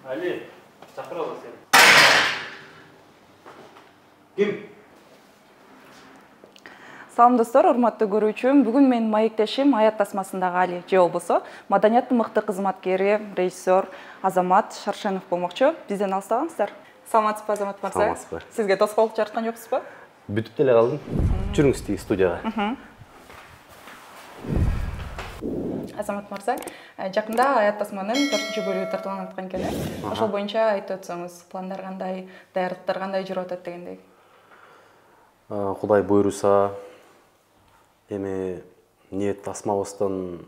Али, чакыралы сени. Ким? Салам достор, урматтуу көрүүчүм. Бүгүн менин маектешим Аят тасмасындагы Али же болбосо маданияттын мыкты кызматкери, режиссер Азамат Шаршенов болмокчу. Бизден алыстабаңыздар. Саламатсызбы, Азамат мырза? Саламатсызбы. Сизге тоскоолдук жараткан жоксузбу? Бүтүп деле калдым. Жүрүңүз тиги студияга. Азамат мырза, жакында Аят тасманын 4-бөлүгү тартууланып аткан экен. Ошол боюнча айтып өтсөңүз, пландар кандай, даярдыктар кандай жүрүп атат дегендей. Кудай буйруса, эми ниет тасмабыздан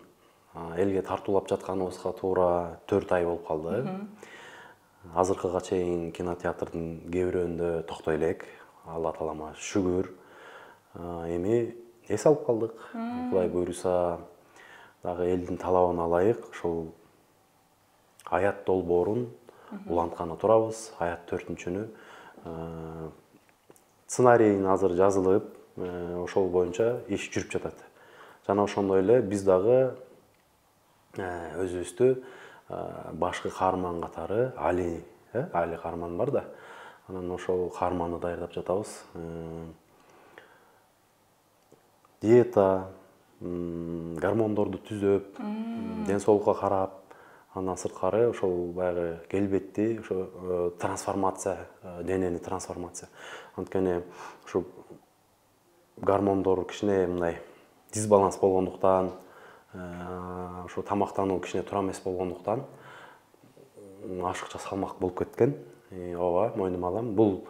элге тартуулап жатканыбызга туура 4 ай болуп калды. Азыркыга чейин кинотеатрдын кээ бирөөндө токтой элек. Алла таалама шүгүр. Эми эс алып калдык. Кудай буйруса, дагы элдин талабына ылайык ушул Аят долбоорун улантканы турабыз. Аят 4-чүнү. Сценарийин азыр жазылып, ошол боюнча иш жүрүп жатат. Жана ошондой эле биз дагы өзүбүздү башкы каарман катары Али каарман бар да. Анан ошол каарманды даярдап жатабыз. Диета, гормондорду түзөп, ден соолукка карап, андан сырткары ошол баягы келбетти, ошо трансформация, денени трансформация. Анткени ушу гормондор кичине мындай дисбаланс болгондуктан, ошо тамактануу кичине туура эмес болгондуктан ашыкча салмак болуп кеткен. Ооба, мойнума алам. Бул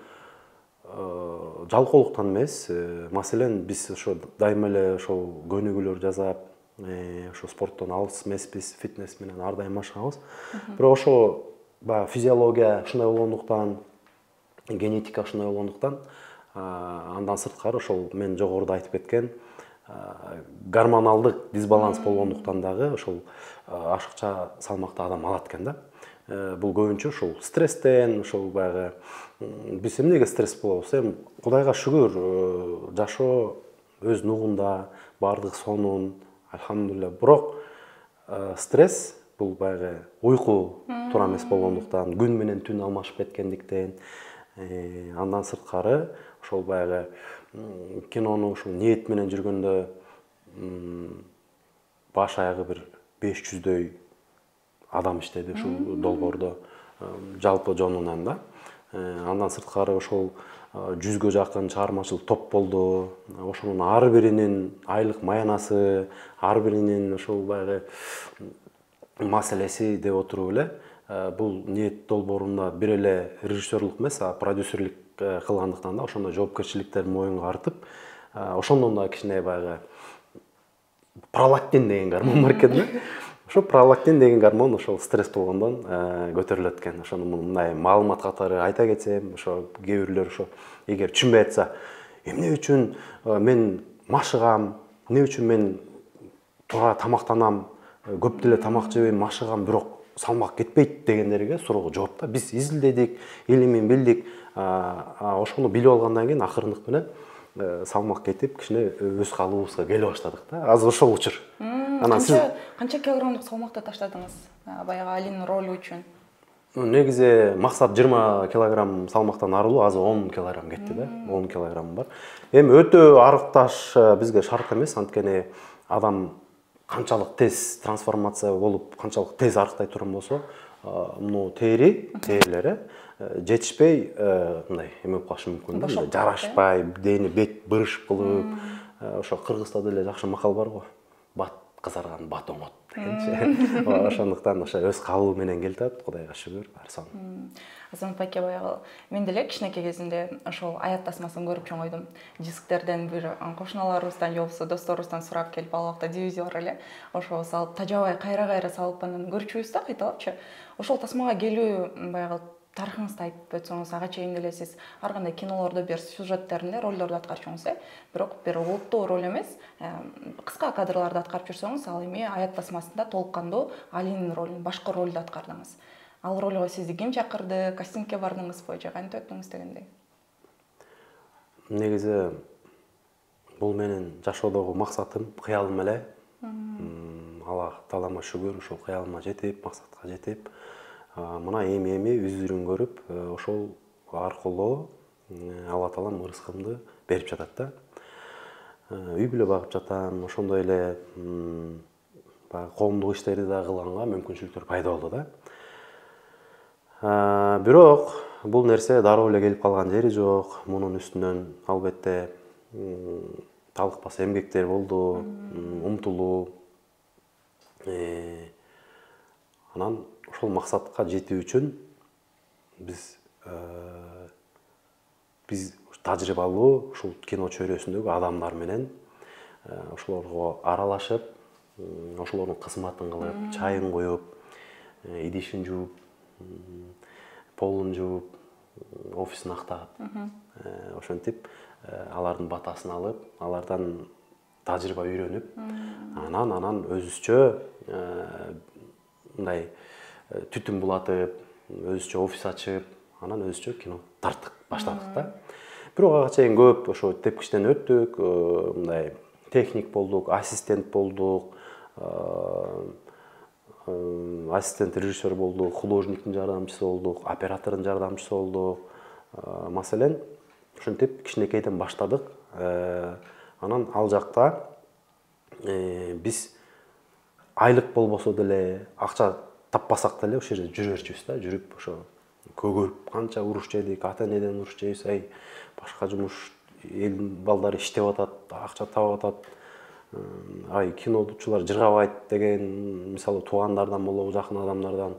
жалкоолуктан эмес, маселен биз ошо дайыма эле ошол көнүгүүлөр жасап, ошо спорттон алыс эмеспиз, фитнес менен ар дайым машыгабыз. Бирок ошо баягы физиология ушундай болгондуктан, генетика ушундай болгондуктан, андан сырткары ошол мен жогоруда айтып кеткен гормоналдык дисбаланс болгондуктан дагы ошол ашыкча салмакты адам алат экен да. Бул көбүнчө ушул стресстен, ошол баягы биз эмнеге стресс болобуз? Эми Кудайга шүгүр, жашоо өз нугунда, бардык сонун, альхамдулилля. Бирок стресс бул баягы уйку туура эмес болгондуктан, күн менен түн алмашып кеткендиктен, андан сырткары ошол баягы кинону ушул ниет менен жүргөндө баш аягы бир 500дөй адам иштеди ушул долбоордо, жалпы жонунан да. Андан сырткары ошол 100гө жакын чыгармачыл топ болду. Ошонун ар биринин айлык маянасы, ар биринин ошол баягы маселеси деп отуруп эле бул ниет долбоорунда бир эле режиссерлук эмес, продюсерлик кылгандыктан да ошондой жоопкерчиликтер моюнга артып, ошондон да кичине баягы пролактин деген гормон бар экен да. Ошо пролактин деген гормон ошол стресс болгондон көтөрүлөт экен. Ошону мындай маалымат катары айта кетсем, ошо кээ бирлөр ошо эгер түшүнбөй атса, эмне үчүн мен машыгам, эмне үчүн мен туура тамактанам, көп деле тамак жебейм, машыгам, бирок салмак кетпейт дегендерге суроого жооп да. Биз изилдедик, илимин билдик. Ошону билип алгандан кийин акырындык менен салмак кетип, кичине өз калыбыбызга келе баштадык да. Азыр ошол учур. Анан сиз Канча килограммдык салмакты таштадыңыз баягы Алинин ролу үчүн? Негизи максат 20 килограмм салмактан арылуу, азыр 10 килограмм кетти да. 10 килограмм бар. Эми өтө арыкташ бизге шарт эмес, анткени адам канчалык тез трансформация болуп, канчалык тез арыктай турган болсо, муну терилери жетишпей мындай эме болуп калышы мүмкүн да. Жарашпай, дени бет бырыш кылып, ошо Кыргызда деле жакшы макал бар го. Бат кызарган бат оңот дегенчи. Ошондуктан ошо өз калыбы менен келатат, Кудайга шүгүр, баары сонун. Азамат байке, баягы мен деле кичинекей кезимде ошол Аят тасмасын көрүп чоңойдум. Дисктерден бир кошуналарыбыздан же болбосо досторубуздан сурап келип, ал убакта DVD бар эле. Ошо салып, тажабай кайра салып анан көрчүбүз да кайталапчы. Ошол тасмага келүү баягы тарыхыңызды айтып өтсөңүз, ага чейин деле сиз ар кандай кинолордо бир сюжеттеринде ролдорду аткарчуңуз, бирок бир олуттуу роль эмес, кыска кадрларды аткарып жүрсөңүз, ал эми Аят тасмасында толук кандуу Алинин ролун, башкы ролду аткардыңыз. Ал ролго сизди ким чакырды, кастингке бардыңызбы же кантип өттүңүз дегендей? Негизи бул менин жашоодогу максатым, кыялым эле. Алла таалама шүгүр, ушул кыялыма жетип, максатка жетип, мына эми үзүрүн көрүп ошол аркылуу Алла таалам ырыскымды берип жатат да. Үй бүлө багып жатам, ошондой эле баягы коомдук иштерди да кылганга мүмкүнчүлүктөр пайда болду да. Бирок бул нерсе дароо эле келип калган жери жок. Мунун үстүнөн албетте талыкпас эмгектер болду, умтулуу. Анан ошол максатка жетүү үчүн биз тажрыйбалуу ушул кино чөйрөсүндөгү адамдар менен ошолорго аралашып, ошолордун кызматын кылып, чайын коюп, идишин жууп, полун жууп, офисин актап, ошентип алардын батасын алып, алардан тажрыйба үйрөнүп, анан өзүбүзчө мындай түтүн булатып, өзүбүзчө офис ачып, анан өзүбүзчө кино тарттык, баштадык да. Бирок ага чейин көп ошо тепкичтен өттүк, мындай техник болдук, ассистент болдук, ассистент режиссер болдук, художниктин жардамчысы болдук, оператордун жардамчысы болдук. Маселен, ошентип кичинекейден баштадык. Анан ал жакта биз айлык болбосо деле, акча таппасак деле ошол жерде жүрө берчүбүз да, жүрүп ошо көгөрүп канча уруш жедик, ата энеден уруш жейбиз, башка жумуш, элдин балдары иштеп атат, акча таап атат. Киночулар жыргабайт деген, мисалы туугандардан болобу, жакын адамдардан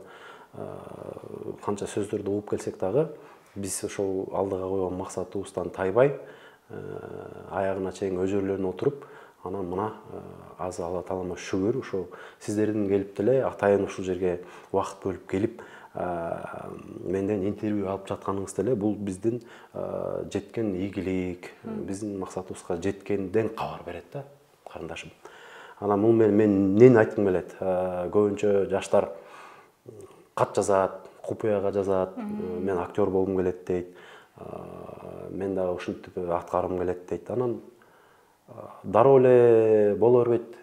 канча сөздөрдү угуп келсек дагы, биз ошол алдыга койгон максатыбыздан тайбай, аягына чейин өжөрлөнүп отуруп, анан мына азыр Алла таалама шүгүр, ошо сиздердин келип деле атайын ушул жерге убакыт бөлүп келип менден интервью алып жатканыңыз деле бул биздин жеткен ийгилик, биздин максатыбызга жеткенден кабар берет да, карындашым. Анан бул мен эмнени айткым келет? Көбүнчө жаштар кат жазат, купуяга жазат, мен актер болгум келет дейт, мен дагы ушинтип аткаргым келет дейт. Анан дароо эле боло бербейт.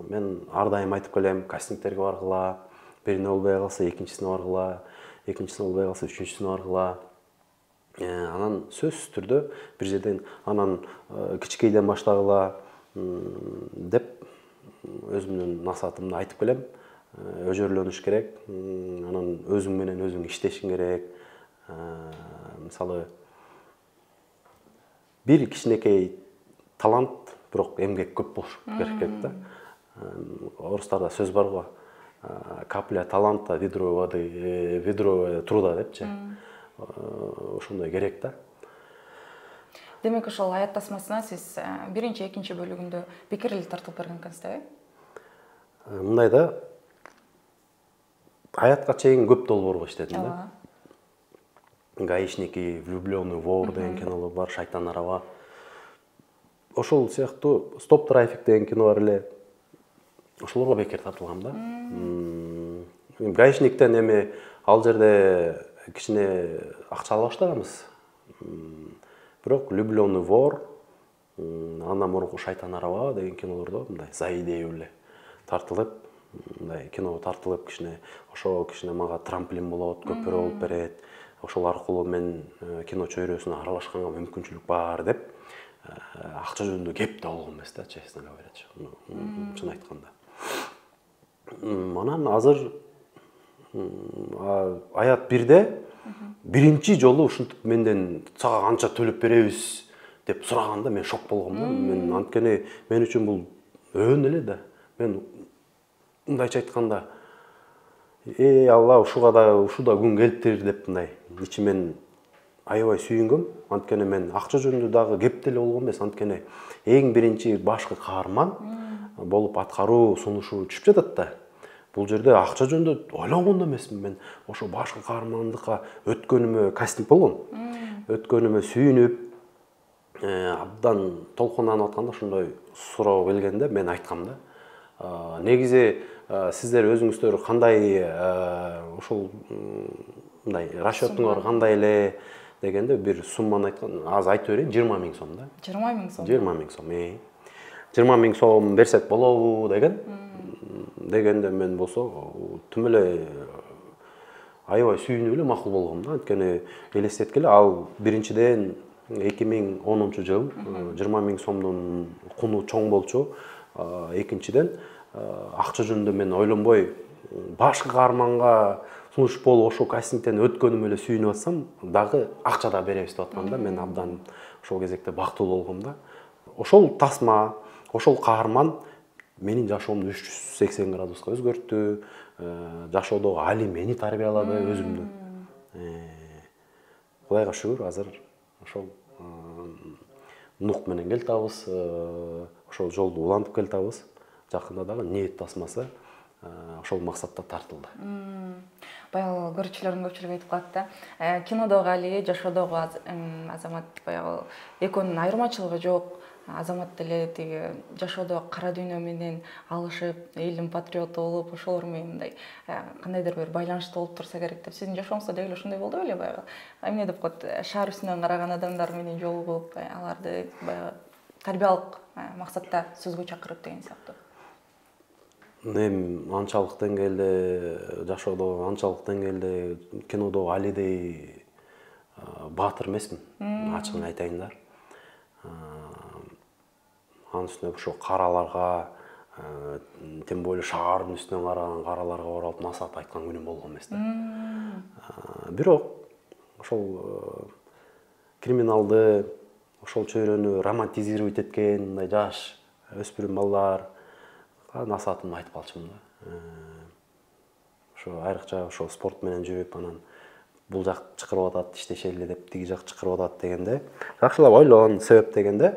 Мен ар дайым айтып келем, кастингтерге баргыла, бирине болбой калса экинчисине баргыла, экинчисине болбой калса үчүнчүсүнө баргыла. Анан сөзсүз түрдө бир жерден анан кичикейден баштагыла деп өзүмдүн насаатымды айтып келем. Өжөрлөнүш керек, анан өзүң менен өзүң иштешиң керек. Мисалы бир кичинекей талант, бирок эмгек көп болуш керек да. Орустарда сөз бар го, капля таланта, ведро воды, ведро труда депчи. Ошондой керек да. Демек ошол аят тасмасына сиз биринчи, экинчи бөлүгүндө пикирлер тартып берген экенсиз да? Мындай да, аятка чейин көп долбоорго иштедим да. Гаишники, влюбленный вор деген кинолор бар, шайтан араба. Ошол сыяктуу стоп трафик деген кино бар эле. Ошолорго бекер тартылгам да. Гаишниктен эми ал жерде кичине акча ала баштаганбыз. Бирок влюбленный вор, андан мурунку шайтан араба деген кинолордо мындай за идея эле тартылып, мындай кино тартылып кичине, ошо кичине мага трамплин болот, көпүрө болуп берет. Ошол аркылуу мен кино чөйрөсүнө аралашканга мүмкүнчүлүк бар деп акча жөнүндө кеп да болгон эмес да, честно говоря. Чын айтканда. Анан азыр аят 1де биринчи жолу ушинтип менден сага канча төлөп беребиз деп сураганда мен шок болгом да. Мен анткени мен үчүн бул өөн эле да. Мен мындайча айтканда Алла ушуга да күн келиптир деп мындай ичимен аябай сүйүнгөм. Анткени мен акча жөнүндө дагы кеп деле болгон эмес. Анткени эң биринчи башкы каарман болуп аткаруу сунушу түшүп жатат да. Бул жерде акча жөнүндө ойлогон да эмесмин. Мен ошо башкы каармандыкка өткөнүмө кастинг болгон. Өткөнүмө сүйүнүп, абдан толкунданып атканда ошондой суроо келгенде мен айткам да. Негизи сиздер өзүңүздөр кандай ошол мындай расчетуңар кандай эле дегенде бир сумманы айткан. Азыр айтып берейин, 20 000 сом да. 20 000 сом. 20 000 сом. 20 000 сом берсек болобу деген. Дегенде мен болсо түм эле аябай сүйүнүп эле макул болгом да. Анткени элестеткеле ал биринчиден 2010 жыл 20 000 сомдун куну чоң болчу. Экинчиден акча жөнүндө мен ойлонбой башкы каарманга сунуш болуп ошол кастингден өткөнүм эле сүйүнүп атсам дагы акча да беребиз деп аткам да. Мен абдан ошол кезекте бактылуу болгом да. Ошол тасма, ошол каарман менин жашоомду 380 градуска өзгөрттү. Жашоодогу али мени тарбиялады өзүмдү. Кудайга шүгүр, азыр ошол нук менен келатабыз, ошол жолду улантып келатабыз. Жакында дагы ниет тасмасы ошол максатта тартылды. Баягы көрүүчүлөрдүн көпчүлүгү айтып калат да, кинодогу Али, жашоодогу Азамат баягы экөөнүн айырмачылыгы жок. Азамат деле тиги жашоодо кара дүйнө менен алышып, элдин патриоту болуп, ошолор менен мындай кандайдыр бир байланышта болуп турса керек деп. Сиздин жашооңузда деги эле ошондой болду беле баягы? Эмне деп коет, шаар үстүнөн караган адамдар менен жолугуп, аларды баягы тарбиялык максатта сөзгө чакырып деген сыяктуу. Эми анчалык деңгээлде жашоодо, анчалык деңгээлде кинодогу Алидей баатыр эмесмин, ачыгын айтайын да. Анын үстүнө ошо караларга, тем более шаардын үстүнөн караган караларга оралып насаат айткан күнүм болгон эмес да. Бирок ошол криминалды, ошол чөйрөнү романтизировать эткен мындай жаш өспүрүм балдар насаатымды айтып калчумун да. Ошо айрыкча ошо спорт менен жүрүп, анан бул жак чакырып атат, иштешели деп, тиги жак чакырып атат дегенде, жакшылап ойлон, себеп дегенде,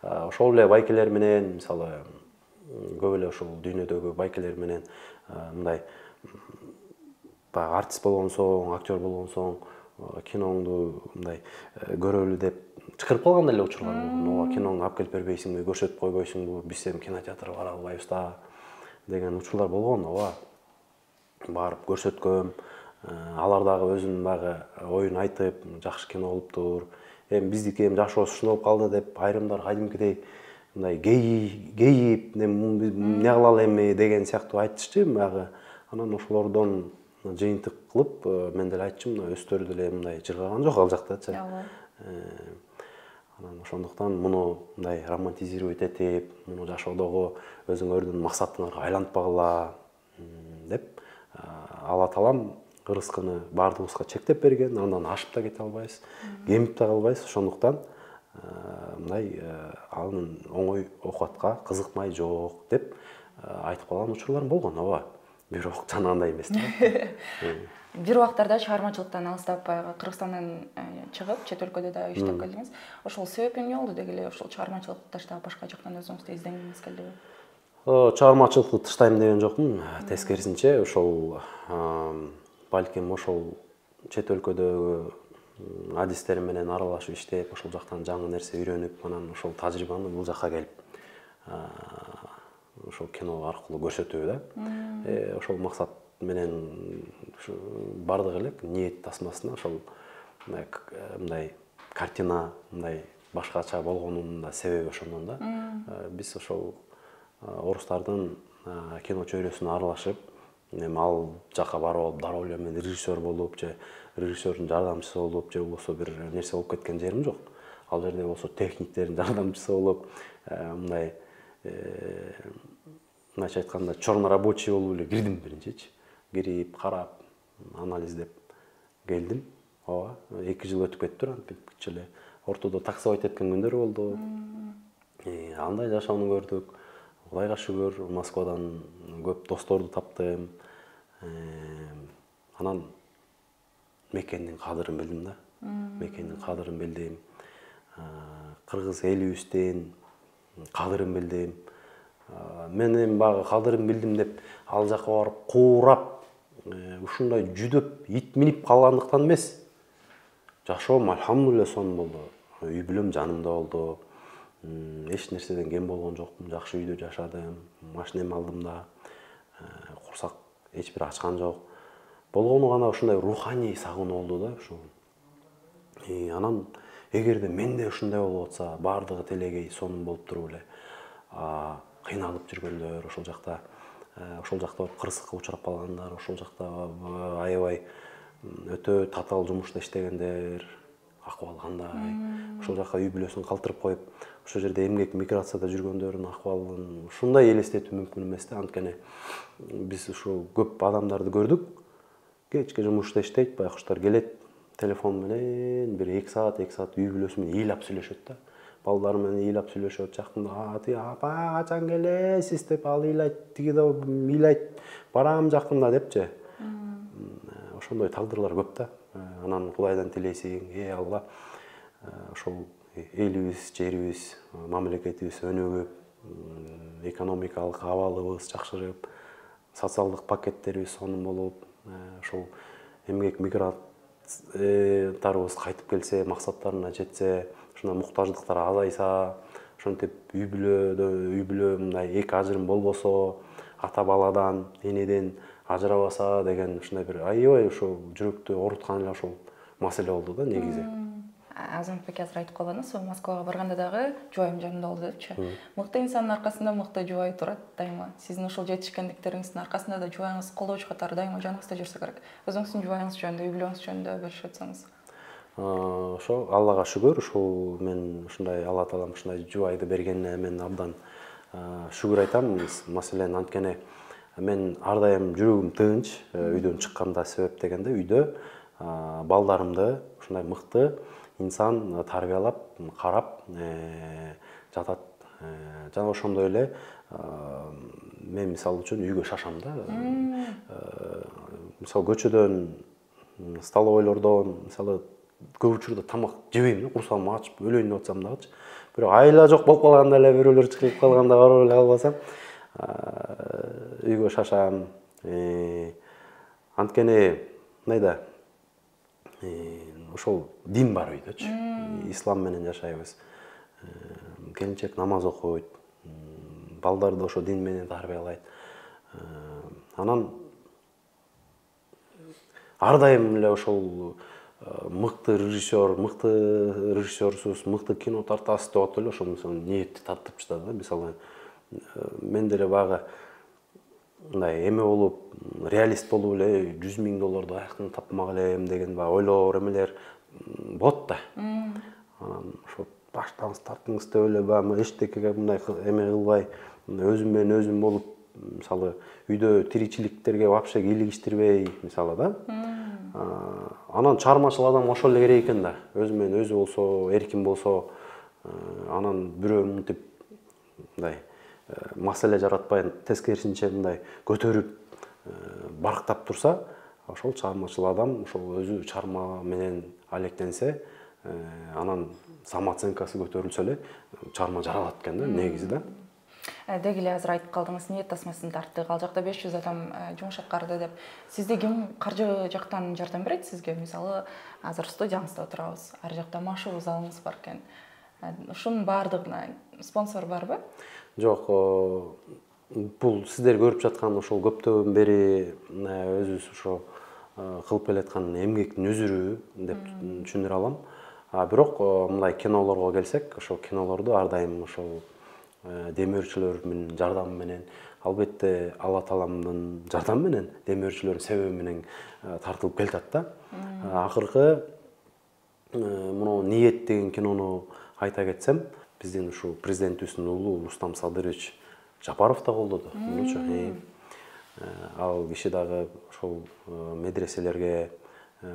ошол эле байкелер менен, мисалы, көп эле ошол дүйнөдөгү байкелер менен мындай артист болгон соң, актер болгон соң, киноңду мындай көрөлү деп чакырып калган эле учурлар болгон. Ооба, киноңду алып келип бербейсиңби, көрсөтүп койбойсуңбу, биз эми кинотеатрга бара албайбыз да деген учурлар болгон. Ооба, барып көрсөткөм, алар дагы өзүнүн дагы оюн айтып, жакшы кино болуптур. Эми биздики эми жашообуз ушундай болуп калды деп, айрымдар кадимкидей мындай гейип, эмне кылалы эми деген сыяктуу айтышчу. Баягы анан ошолордон жыйынтык кылып, мен деле айтчумун, өздөрү деле мындай жыргаган жок ал жактачы. Анан ошондуктан муну мындай романтизировать этип, муну жашоодогу өзүңөрдүн максатыңарга айлантпагыла деп, Алла таалам ырыскыны баардыгыбызга чектеп берген, андан ашып да кете албайбыз, кемип да калбайбыз. Ошондуктан мындай анын оңой оокатка кызыкмай жок деп айтып калган учурлар болгон. Ооба, бирок жанагындай эмес да. Бир убактарда чыгармачылыктан алыстап, баягы Кыргызстандан чыгып, чет өлкөдө да иштеп келдиңиз. Ошол себеп эмне болду деги эле? Ошол чыгармачылыкты таштап башка жактан өзүңүздү издегиңиз келдиби? Чыгармачылыкты таштайм деген жокмун. Тескерисинче, ошол балким ошол чет өлкөдөгү адистер менен аралашып иштеп, ошол жактан жаңы нерсе үйрөнүп, анан ошол тажрыйбаны бул жакка келип ошол кино аркылуу көрсөтүү да. Ошол максат менен бардык эле ниет тасмасына ошол мындай картина мындай башкача болгонунун да себеби ошондон да. Биз ошол орустардын кино чөйрөсүнө аралашып, эми ал жака барып алып дароо эле мен режиссер болуп же режиссердин жардамчысы болуп же болбосо бир нерсе болуп кеткен жерим жок. Ал жерде болсо техниктердин жардамчысы болуп, мындай мындайча айтканда чернорабочий болуп эле кирдим биринчичи. Кирип, карап, анализдеп келдим. Ооба, 2 жыл өтүп кетиптир, антипчи эле ортодо таксовать эткен күндөр болду. Андай жашоону көрдүк. Кудайга шүгүр, Москвадан көп досторду таптым. Анан мекендин кадырын билдим да. Мекендин кадырын билдим. Кыргыз элибиздин кадырын билдим. Мен эми багы кадырын билдим деп ал жака барып куурап, ушундай жүдөп, ит минип калгандыктан эмес. Жашоом альхамдулилля сонун болду. Үй бүлөм жанымда болду. Эч нерседен кем болгон жокмун. Жакшы үйдө жашадым. Машинем алдым да. Курсак эч бир ачкан жок. Болгону гана ушундай руханий сагынуу болду да ушу. Анан эгерде менде ушундай болуп атса, бардыгы телегей сонун болуп туруп эле кыйналып жүргөндөр, ошол жакта кырсыкка учурап калгандар, ошол жакта аябай өтө татаал жумушта иштегендер акыбалы кандай, ошол жака үй бүлөсүн калтырып коюп, ошол жерде эмгек миграцияда жүргөндөрдүн акыбалын ушундай элестетүү мүмкүн эмес да. Анткени биз ушул көп адамдарды көрдүк. Кечке жумушта иштейт, байкуштар келет, телефон менен бир 2 саат үй бүлөсү менен ыйлап сүйлөшөт да. Балдары менен ыйлап сүйлөшөт, жакында тиги апа качан келесиз деп ал ыйлайт, тиги да ыйлайт, барам жакында депчи. Ошондой тагдырлар көп да. Анан Кудайдан тилейсиң, Алла ошол элибиз, жерибиз, мамлекетибиз өнүгүп, экономикалык абалыбыз жакшырып, социалдык пакеттерибиз сонун болуп, ошол эмгек мигранттарыбыз кайтып келсе, максаттарына жетсе, ушундай муктаждыктар азайса, ошентип үй бүлө мындай эки ажырым болбосо, ата баладан, энеден ажырабаса деген ушундай бир аябай ошол жүрөктү ооруткан эле ошол маселе болду да негизи. Азаматбек азыр айтып калганыңыз, Москвага барганда дагы жубайым жанымда болду депчи. Мыкты инсандын аркасында мыкты жубай турат дайыма. Сиздин ошол жетишкендиктериңиздин аркасында да жубайыңыз колдоочу катары дайыма жаныңызда жүрсө керек. Өзүңүздүн жубайыңыз жөнүндө, үй бүлөңүз жөнүндө бөлүшүп өтсөңүз. Ошо Аллага шүгүр, ушул мен ушундай Алла таалам ушундай жубайды бергенине мен абдан шүгүр айтам. Маселен, анткени мен ар дайым жүрөгүм тынч, үйдөн чыкканда себеп дегенде үйдө балдарымды ушундай мыкты инсан тарбиялап, карап жатат. Жана ошондой эле мен мисалы үчүн үйгө шашам да. Мисалы көчөдөн, столовойлордон, мисалы көп учурда тамак жебейм, курсагым ачып өлөйүн деп атсам дагычы. Бирок айла жок болуп калганда эле бирөөлөр чыгып калганда барып эле албасам, үйгө шашам. Анткени мындай да ошол дин бар үйдөчү. Ислам менен жашайбыз. Келинчек намаз окуйт, балдарды ошо дин менен тарбиялайт. Анан ар дайым эле ошол мыкты режиссерсуз, мыкты кино тартасыз деп атып эле ошол ниетти тартып жатат да. Мисалы мен деле баягы мындай эме болуп, реалист болуп эле $100,000 аякын тапмак элем деген баягы ойлоор эмелер болот да. Анан ошо баштаңыз тартыңыз деп эле баягы эчтекеге мындай эме кылбай, өзүм менен өзүм болуп, мисалы үйдө тиричиликтерге вообще кийлигиштирбей, мисалы да. Анан чыгармачыл адам ошол эле керек экен да. Өзү менен өзү болсо, эркин болсо, анан бирөө мынтип мындай маселе жаратпай, тескерисинче мындай көтөрүп, барктап турса, ошол чыгармачыл адам ошол өзү чыгарма менен алектенсе, анан самооценкасы көтөрүлсө эле чыгарма жаралат экен да негизи да. Деги эле азыр айтып калдыңыз, ниет тасмасын тарттык, ал жакта 500 адам жумуш аткарды деп. Сизде ким каржы жактан жардам берет сизге? Мисалы, азыр студияңызда отурабыз, ар жакта машыгуу залыңыз бар экен. Ушунун баардыгына спонсор барбы? Жок, бул сиздер көрүп жаткан ошол көптөн бери өзүбүз ошо кылып келаткан эмгектин үзүрү деп түшүндүрө алам. Бирок мындай кинолорго келсек, ошол кинолорду ар дайым ошол демөөрчүлөр менен жардамы менен, албетте Алла тааламдын жардамы менен, демөөрчүлөрдүн себеби менен тартылып келатат да. Акыркы мына Ниет деген кинону айта кетсем, биздин ушул президентибиздин уулу Рустам Садырович Жапаров да колдоду. Ал киши дагы ошол медреселерге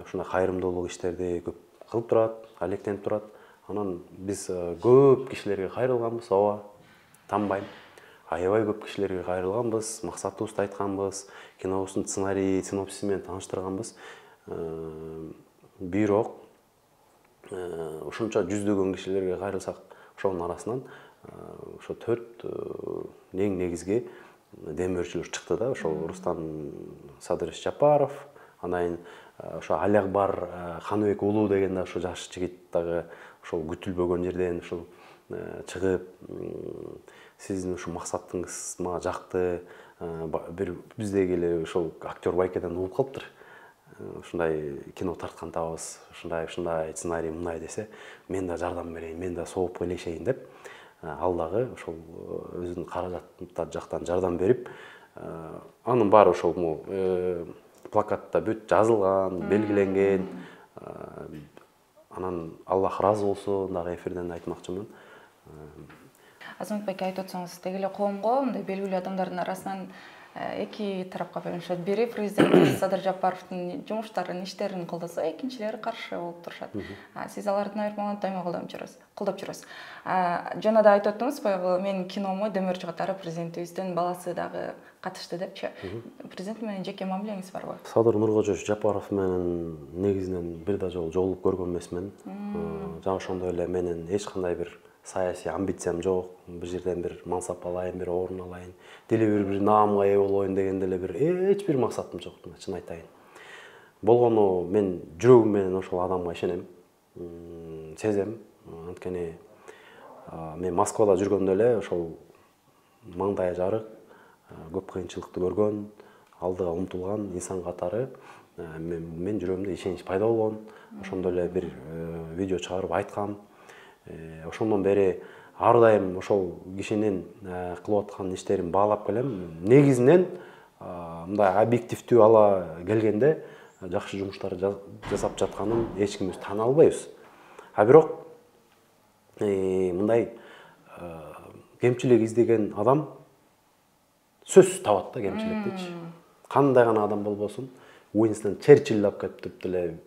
ушундай кайрымдуулук иштерди көп кылып турат, алектенип турат. Анан биз көп кишилерге кайрылганбыз, ооба, танбайм. Аябай көп кишилерге кайрылганбыз, максатыбызды айтканбыз, кинобуздун сценарий, синопсиси менен тааныштырганбыз. Бирок ушунча жүздөгөн кишилерге кайрылсак, ошонун арасынан ошо 4 эң негизги демөөрчүлөр чыкты да. Ошол Рустам Садырович Жапаров, анан ошо Али Акбар Ханыбек уулу деген да ошо жаш жигит дагы ошол күтүлбөгөн жерден ошол чыгып, сиздин ушул максатыңыз мага жакты, бир биздеги эле ошол актер байкеден угуп калыптыр. Ушундай кино тарткан табыз, ушундай сценарий мындай десе, мен да жардам берейин, мен да сооп илешейин деп, ал дагы ошол өзүнүн каражат жактан жардам берип, анын баары ошол плакатта бүт жазылган, белгиленген. Анан Аллах разы болсун дагы эфирден айтмакчымын. Азамат байке айтып отсоңуз, деги эле коомго мындай белгилүү адамдардын арасынан эки тарапка бөлүнүшөт. Бири президент Садыр Жапаровдун жумуштарын, иштерин колдосо, экинчилери каршы болуп турушат. Сиз алардын айырмаланып дайыма колдоп жүрөсүз. Жана да айтып оттуңуз, баягы менин киномо Демирчи катары президентибиздин баласы дагы катышты депчи. Президент менен жеке мамилеңиз барбы? Садыр Нуркожоевич Жапаров менен негизинен бир да жолу жолугуп көргөн эмесмин. Жана ошондой эле менин эч кандай бир саясий амбициям жок. Бир жерден бир мансап алайын, бир орун алайын, деле бир наамга ээ болоюн деген деле бир эч бир максатым жок, чын айтайын. Болгону мен жүрөгүм менен ошол адамга ишенем, сезем. Анткени мен Москвада жүргөндө эле ошол маңдайы жарык, көп кыйынчылыкты көргөн, алдыга умтулган инсан катары мен жүрөгүмдө ишенич пайда болгон. Ошондой эле бир видео чыгарып айткам. Ошондон бери ар дайым ошол кишинин кылып аткан иштерин баалап келем. Негизинен мындай объективдүү ала келгенде жакшы жумуштар жасап жатканын эч кимибиз тана албайбыз. Бирок мындай кемчилик издеген адам сөзсүз табат да кемчиликтичи. Кандай гана адам болбосун, Уинстон Черчилль алып келип туруп деле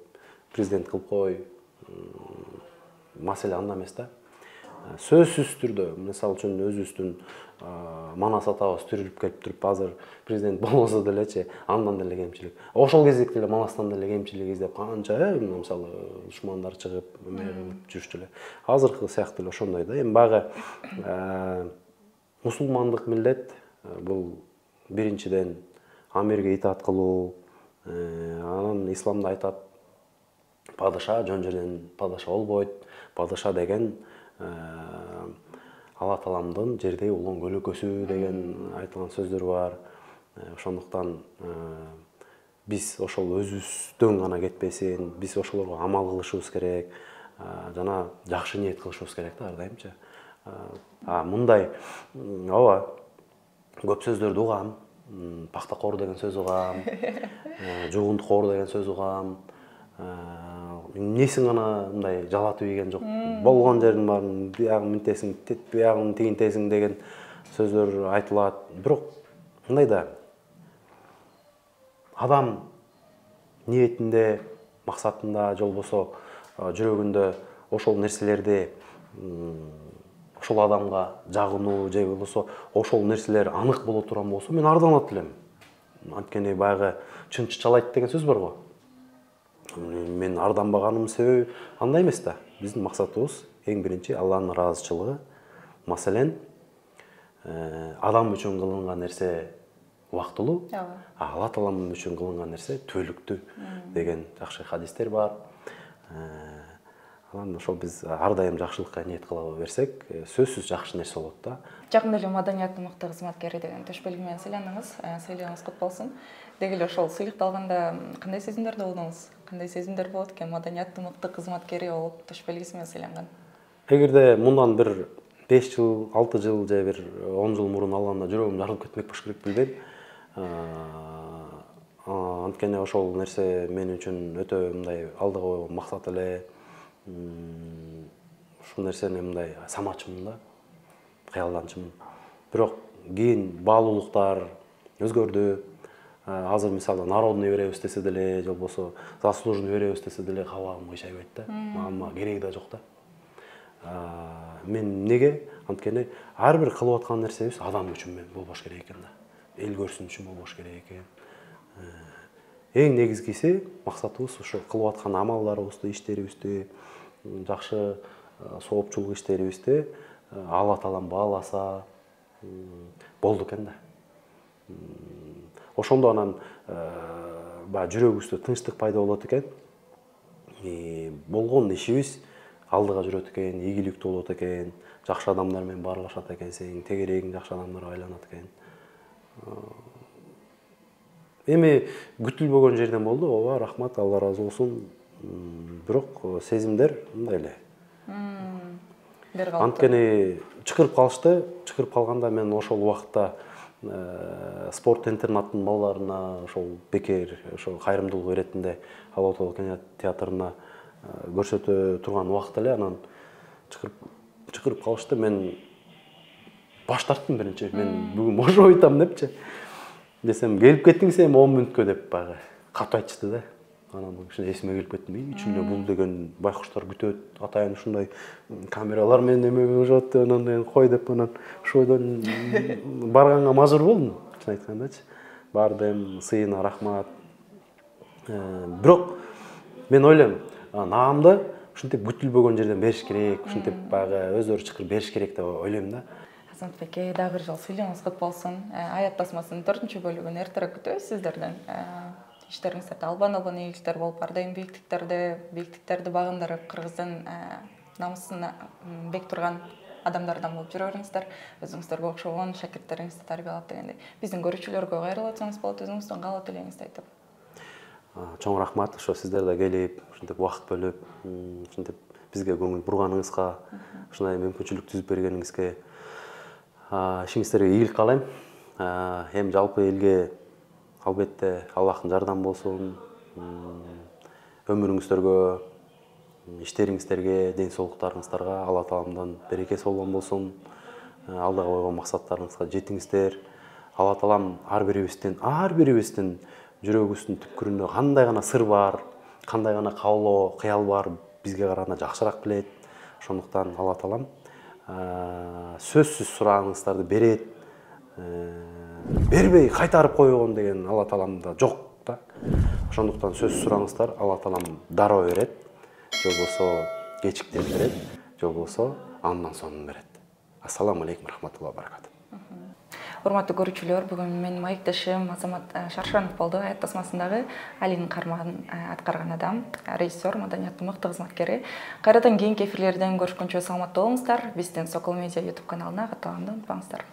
президент кылып кой. Маселе анда эмес да. Сөзсүз түрдө, мисалы үчүн өзүбүздүн Манас атабыз түрүлүп келип туруп азыр президент болбосо делечи, андан деле кемчилик. Ошол кезекте эле Манастан деле кемчилик издеп канча, мисалы душмандар чыгып, жүрүштү эле. Азыркы сыяктуу эле ошондой да. Эми баягы мусулмандык миллет бул биринчиден Амирге итаат кылуу, анан исламда айтат падыша жөн жерден падыша болбойт. Падыша деген Алла Тааламдын жердеги улуун көлөкөсү деген айтылган сөздөр бар. Ошондуктан биз ошол өзүбүздөн гана кетпесин, биз ошолорго амал кылышыбыз керек, жана жакшы ниет кылышыбыз керек да ар дайымчы. Мындай ооба көп сөздөрдү угам. Пактакор деген сөз угам, жугунтукор деген сөз угам. Несин гана мындай жалатып ийген жок. Болгон жердин баарын биягын минтесиң, биягын тигинтесиң деген сөздөр айтылат. Бирок мындай да адам ниетинде, максатында, же болбосо жүрөгүндө ошол нерселерди ошол адамга жагынуу же болбосо ошол нерселер анык боло турган болсо мен ардаанат элем. Анткени баягы чын чычалайт деген сөз бар го. Мен арданбаганымдын себеби андай эмес да. Биздин максатыбыз эң биринчи Алланын ыраазычылыгы. Маселен, адам үчүн кылынган нерсе убактылуу, Алла Таалам үчүн кылынган нерсе түбөлүктүү деген жакшы хадистер бар. Анан ошол биз ар дайым жакшылыкка ниет кыла берсек, сөзсүз жакшы нерсе болот да. Жакында эле маданияттын мыкты кызматкери деген төш белги менен сыйландыңыз. Сыйлыгыңыз кут болсун. Деги эле ошол сыйлыкты алганда кандай сезимдерде болдуңуз? Кандай сезимдер болот экен маданияттын мыкты кызматкери болуп төш белгиси менен сыйланган? Эгерде мындан бир 5 жыл, 6 жыл же бир 10 жыл мурун алганда жүрөгүм жарылып кетмек болуш керек билбейм. Анткени ошол нерсе мен үчүн өтө мындай алдыга койгон максат эле. Ушул нерсени мындай самачымын да, кыялданчымын. Бирок кийин баалуулуктар өзгөрдү. Азыр мисалы народный беребиз десе деле, же болбосо заслуженный беребиз десе деле кабагым кыйшайбайт да. Мага кереги да жок да. Мен неге? Анткени ар бир кылып аткан нерсебиз адам үчүн болбош керек экен да. Эл көрсүн үчүн болбош керек экен. Эң негизгиси максатыбыз ошо кылып аткан амалдарыбызды, иштерибизди, жакшы соопчулук иштерибизди Алла Таалам бааласа болду экен да. Ошондо анан жүрөгүбүздө тынчтык пайда болот экен. Болгон ишибиз алдыга жүрөт экен, ийгиликтүү болот экен, жакшы адамдар менен баарлашат экенсиң, тегерегиң жакшы адамдарга айланат экен. Эми күтүлбөгөн жерден болду, ооба, рахмат, Алла разы болсун. Бирок сезимдер мындай эле. Бир калыптуу. Анткени чакырып калышты. Чакырып калганда мен ошол убакытта спорт интернаттын балаларына ошол бекер ошол кайрымдуулук иретинде Ала Тоо кино театрына көрсөтө турган убакта эле анан чакырып калышты. Мен баш тарттым биринчи. Мен бүгүн бошоп айтам депчи. Десем, келип кеттиңиз эми 10 мүнөткө деп баягы катуу айтышты да. Анан ушуна эсиме келип кетти. Үчүндө бул деген байкуштар күтөт, атайын ушундай камералар менен эме болушат деп анан кой деп анан ошойдон барганга мажбур болдум. Чын айткандачы. Бардым, сыйына рахмат. Бирок мен ойлойм, наамды ушинтип күтүлбөгөн жерден бериш керек, ушинтип баягы өздөрү чакырып бериш керек деп ойлойм да. Азамат Беке, дагы бир жолу сүйлөңүз кут болсун. Аят басмасынын 4-бөлүгүн эртерээк күтөбүз сиздерден. Иштериңиздерде албан ийгиликтер болуп, ар дайым бийиктиктерди багындырып, кыргыздын намысына бек турган адамдардан болуп жүрө бериңиздер. Өзүңүздөргө окшогон шакирттериңизди тарбиялап дегендей. Биздин көрүүчүлөргө кайрылып атсаңыз болот, өзүңүздөн каалоо тилегиңизди айтып. Чоң рахмат, ошо сиздер да келип, ушинтип убакыт бөлүп, ушинтип бизге көңүл бурганыңызга, ушундай мүмкүнчүлүк түзүп бергениңизге ишиңиздерге ийгилик каалайм. Эми жалпы элге албетте Аллахтын жардамы болсун. Өмүрүңүздөргө, иштериңиздерге, ден соолуктарыңыздарга Алла Тааламдан береке болгон болсун. Алдыга койгон максаттарыңызга жетиңиздер. Алла Таалам ар бирибиздин жүрөгүбүздүн түпкүрүндө кандай гана сыр бар, кандай гана каалоо, кыял бар, бизге караганда жакшыраак билет. Ошондуктан Алла Таалам сөзсүз сурагыңыздарды берет. Бербей кайтарып койгон деген Алла Тааламда жок да. Ошондуктан сөзсүз сураңыздар, Алла Таалам дароо берет. Же болбосо кечиктеп берет, же болбосо андан сонун берет. Ассаламу алейкум рахматуллахи ва баракатух. Урматтуу көрүүчүлөр, бүгүн менин маектешим Азамат Шаршанов болду. Аят тасмасындагы Алинин кармагын аткарган адам, режиссер, маданияттын мыкты кызматкери. Кайрадан кийинки эфирлерден көрүшкөнчө саламаттуу болуңуздар. Биздин Сокол Медиа YouTube каналына катталганды унутпаңыздар.